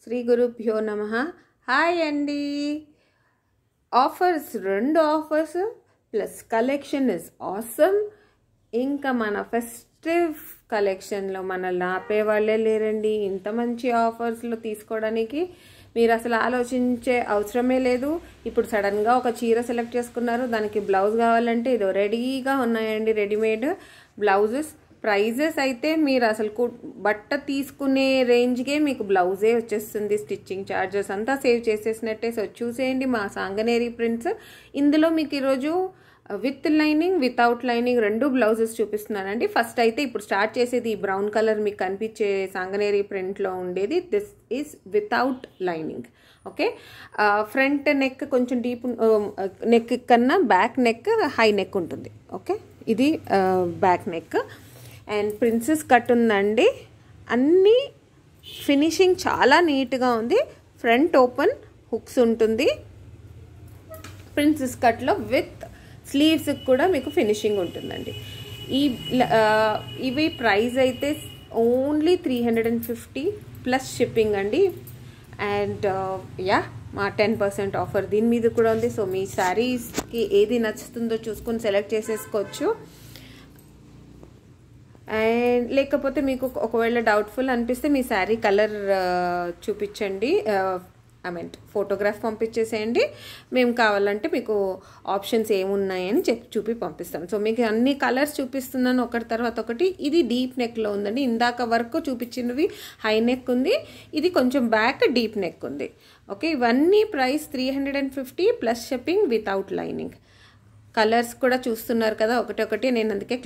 శ్రీ గురుభ్యో నమః. హాయ్ అండి. Offers 2 offers plus collection is awesome. ఇంకా మన ఫెస్టివ్ కలెక్షన్లో మనల్ని ఆపేవాళ్ళే లేరండి. ఇంత మంచి ఆఫర్స్లో తీసుకోవడానికి మీరు అసలు ఆలోచించే అవసరమే లేదు. ఇప్పుడు సడన్గా ఒక చీర సెలెక్ట్ చేసుకున్నారు, దానికి బ్లౌజ్ కావాలంటే ఇదో రెడీగా ఉన్నాయండి రెడీమేడ్ బ్లౌజెస్. ప్రైజెస్ అయితే మీరు అసలు బట్ట తీసుకునే రేంజ్కే మీకు బ్లౌజే వచ్చేస్తుంది. స్టిచ్చింగ్ ఛార్జెస్ అంతా సేవ్ చేసేసినట్టే. సో చూసేయండి మా సాంగనేరి ప్రింట్స్. ఇందులో మీకు ఈరోజు with lining without lining 2 blouses చూపిస్తున్నానండి. ఫస్ట్ అయితే ఇప్పుడు స్టార్ట్ చేసేది ఈ బ్రౌన్ కలర్ మీకు కనిపించే సాంగనేరి ప్రింట్లో ఉండేది. This is without lining. Okay, front neck కొంచెం డీప్ నెక్ కన్నా బ్యాక్ నెక్ హై నెక్ ఉంటుంది. ఓకే, ఇది back neck and princess cut ఉందండి. అన్నీ ఫినిషింగ్ చాలా నీట్గా ఉంది. ఫ్రంట్ ఓపెన్ హుక్స్ ఉంటుంది. ప్రిన్సెస్ కట్లో విత్ స్లీవ్స్ కూడా మీకు ఫినిషింగ్ ఉంటుందండి. ఇవి ప్రైస్ అయితే ఓన్లీ 350 ప్లస్ షిప్పింగ్ అండి. అండ్ మా 10% ఆఫర్ దీని మీద కూడా ఉంది. సో మీ శారీస్కి ఏది నచ్చుతుందో చూసుకొని సెలెక్ట్ చేసేసుకోవచ్చు. అండ్ లేకపోతే మీకు ఒకవేళ డౌట్ఫుల్ అనిపిస్తే మీ శారీ కలర్ చూపించండి, ఫోటోగ్రాఫ్ పంపించేసేయండి. మేము కావాలంటే మీకు ఆప్షన్స్ ఏమున్నాయని చూపి పంపిస్తాం. సో మీకు అన్ని కలర్స్ చూపిస్తున్నాను ఒకటి తర్వాత ఒకటి. ఇది డీప్ నెక్లో ఉందండి. ఇందాక వరకు చూపించినవి హై నెక్ ఉంది, ఇది కొంచెం బ్యాక్ డీప్ నెక్ ఉంది. ఓకే, ఇవన్నీ price 350 plus shipping without lining. Colours కూడా చూస్తున్నారు కదా ఒకటి. నేను అందుకే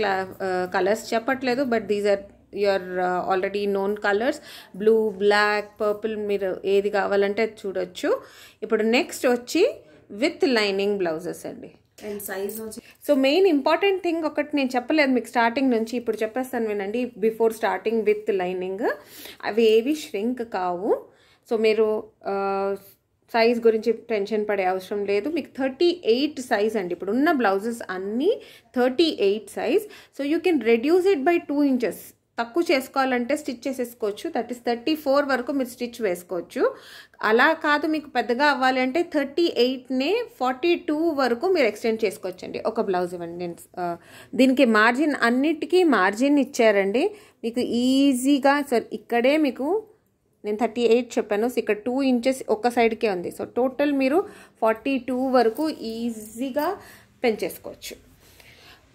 కలర్స్ చెప్పట్లేదు, but these are your already known colours. Blue, black, purple, మీరు ఏది కావాలంటే అది చూడొచ్చు. ఇప్పుడు నెక్స్ట్ వచ్చి విత్ లైనింగ్ బ్లౌజెస్ అండి. And size so main important thing ఒకటి నేను చెప్పలేదు మీకు స్టార్టింగ్ నుంచి, ఇప్పుడు చెప్పేస్తాను వినండి. బిఫోర్ స్టార్టింగ్ విత్ లైనింగ్ అవి ఏవి ష్రింక్ కావు. సో మీరు సైజ్ గురించి టెన్షన్ పడే అవసరం లేదు. మీకు 38 సైజ్ అండి. ఇప్పుడు ఉన్న బ్లౌజెస్ అన్నీ 38 size. So you can reduce it by 2 inches. తక్కువ చేసుకోవాలంటే స్టిచ్ చేసేసుకోవచ్చు. దట్ ఈస్ 34 వరకు మీరు స్టిచ్ వేసుకోవచ్చు. అలా కాదు మీకు పెద్దగా అవ్వాలి అంటే 38నే 42 వరకు మీరు ఎక్స్టెండ్ చేసుకోవచ్చు అండి. ఒక బ్లౌజ్ ఇవ్వండి. దీనికి మార్జిన్, అన్నిటికీ మార్జిన్ ఇచ్చారండి మీకు ఈజీగా. సో ఇక్కడే మీకు నేను 38 చెప్పాను. సో ఇక్కడ 2 ఇంచెస్ ఒక సైడ్కే ఉంది. సో టోటల్ మీరు 42 వరకు ఈజీగా పెంచేసుకోవచ్చు.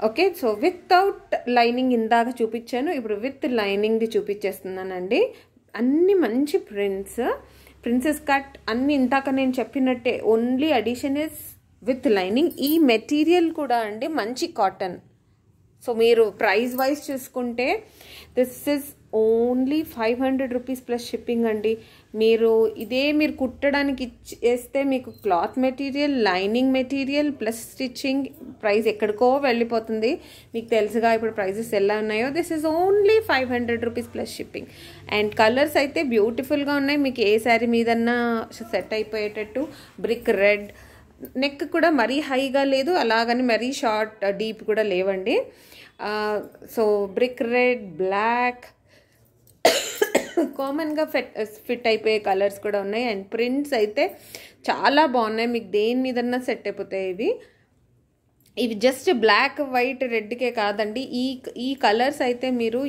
ఓకే, సో వితౌట్ లైనింగ్ ఇందాక చూపించాను, ఇప్పుడు విత్ లైనింగ్ది చూపించేస్తున్నానండి. అన్ని మంచి ప్రిన్సెస్ కట్ అన్ని ఇందాక నేను చెప్పినట్టే. Only addition is with lining. ఈ మెటీరియల్ కూడా అండి మంచి కాటన్. సో మీరు ప్రైస్ వైజ్ చూసుకుంటే this is only 500 rupees plus shipping అండి. మీరు కుట్టడానికి ఇచ్చేస్తే మీకు cloth material, lining material plus stitching price ఎక్కడికో వెళ్ళిపోతుంది. మీకు తెలుసుగా ఇప్పుడు ప్రైజెస్ ఎలా ఉన్నాయో. This is only 500 rupees plus shipping. And colours అయితే బ్యూటిఫుల్గా ఉన్నాయి. మీకు ఏ శారీ మీదన్నా సెట్ అయిపోయేటట్టు. బ్రిక్ రెడ్, నెక్ కూడా మరీ హైగా లేదు, అలాగని మరీ షార్ట్ డీప్ కూడా లేవండి. సో బ్రిక్ రెడ్, బ్లాక్, కామన్గా ఫిట్ అయిపోయే కలర్స్ కూడా ఉన్నాయి. అండ్ ప్రింట్స్ అయితే చాలా బాగున్నాయి. మీకు దేని మీదన్నా సెట్ అయిపోతాయి. ఇవి జస్ట్ బ్లాక్, వైట్, రెడ్కే కాదండి. ఈ కలర్స్ అయితే మీరు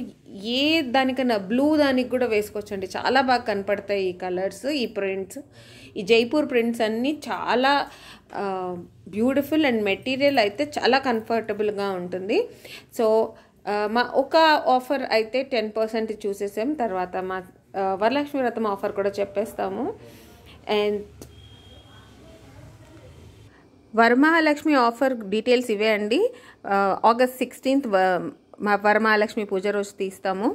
ఏ దానికన్నా బ్లూ దానికి కూడా వేసుకోవచ్చండి. చాలా బాగా కనపడతాయి ఈ కలర్స్, ఈ ప్రింట్స్. ఈ జైపూర్ ప్రింట్స్ అన్నీ చాలా బ్యూటిఫుల్ అండ్ మెటీరియల్ అయితే చాలా కంఫర్టబుల్గా ఉంటుంది. సో మా ఒక ఆఫర్ అయితే 10% చూసేసాం. తర్వాత మా వరలక్ష్మి వ్రతం ఆఫర్ కూడా చెప్పేస్తాము. అండ్ వరమహాలక్ష్మి ఆఫర్ డీటెయిల్స్ ఇవే అండి. August 16th మా వరమహాలక్ష్మి పూజ రోజు తీస్తాము.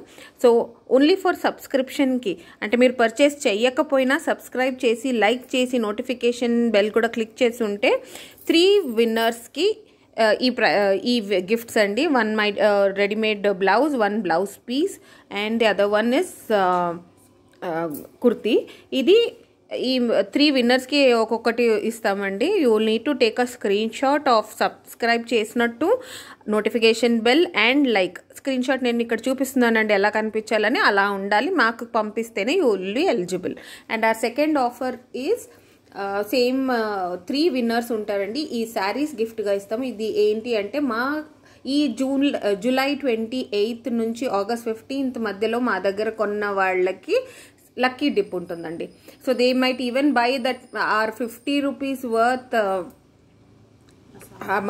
సో ఓన్లీ ఫర్ సబ్స్క్రిప్షన్కి, అంటే మీరు పర్చేస్ చెయ్యకపోయినా సబ్స్క్రైబ్ చేసి, లైక్ చేసి, నోటిఫికేషన్ బెల్ కూడా క్లిక్ చేసి ఉంటే 3 విన్నర్స్కి ఈ గిఫ్ట్స్ అండి. 1 my readymade blouse, 1 blouse piece, and the other one is kurti. ఇది ఈ 3 విన్నర్స్కి ఒక్కొక్కటి ఇస్తామండి. You will need to take a screenshot of subscribe చేసినట్టు, notification bell and like. Screenshot నేను ఇక్కడ చూపిస్తున్నానండి ఎలా కనిపించాలని, అలా ఉండాలి. మాకు పంపిస్తేనే you will be eligible. And our second offer is same 3 winners ఉంటారండి. ఈ శారీస్ గిఫ్ట్గా ఇస్తాము. ఇది ఏంటి అంటే ఈ జూలై 28 నుంచి ఆగస్ట్ 15 మధ్యలో మా దగ్గర కొన్న వాళ్ళకి లక్కీ డిప్ ఉంటుందండి. So they might even buy that or 50 rupees worth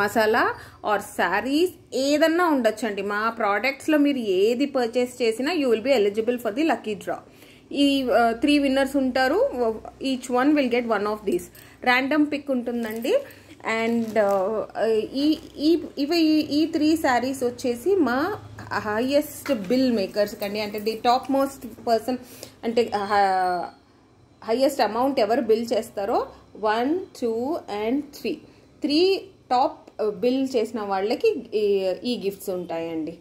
masala or saris ఏదన్నా ఉండొచ్చండి. మా ప్రోడక్ట్స్లో మీరు ఏది పర్చేస్ చేసినా you will be eligible for the lucky draw. ఈ 3 విన్నర్స్ ఉంటారు. Each one will get one of these. Random pick ఉంటుందండి. అండ్ ఈ 3 శారీస్ వచ్చేసి మా హైయెస్ట్ బిల్ మేకర్స్ కండి. అంటే ది టాప్ మోస్ట్ పర్సన్, అంటే హైయెస్ట్ అమౌంట్ ఎవరు బిల్ చేస్తారో 1, 2 and 3 టాప్ బిల్ చేసిన వాళ్ళకి ఈ గిఫ్ట్స్ ఉంటాయండి.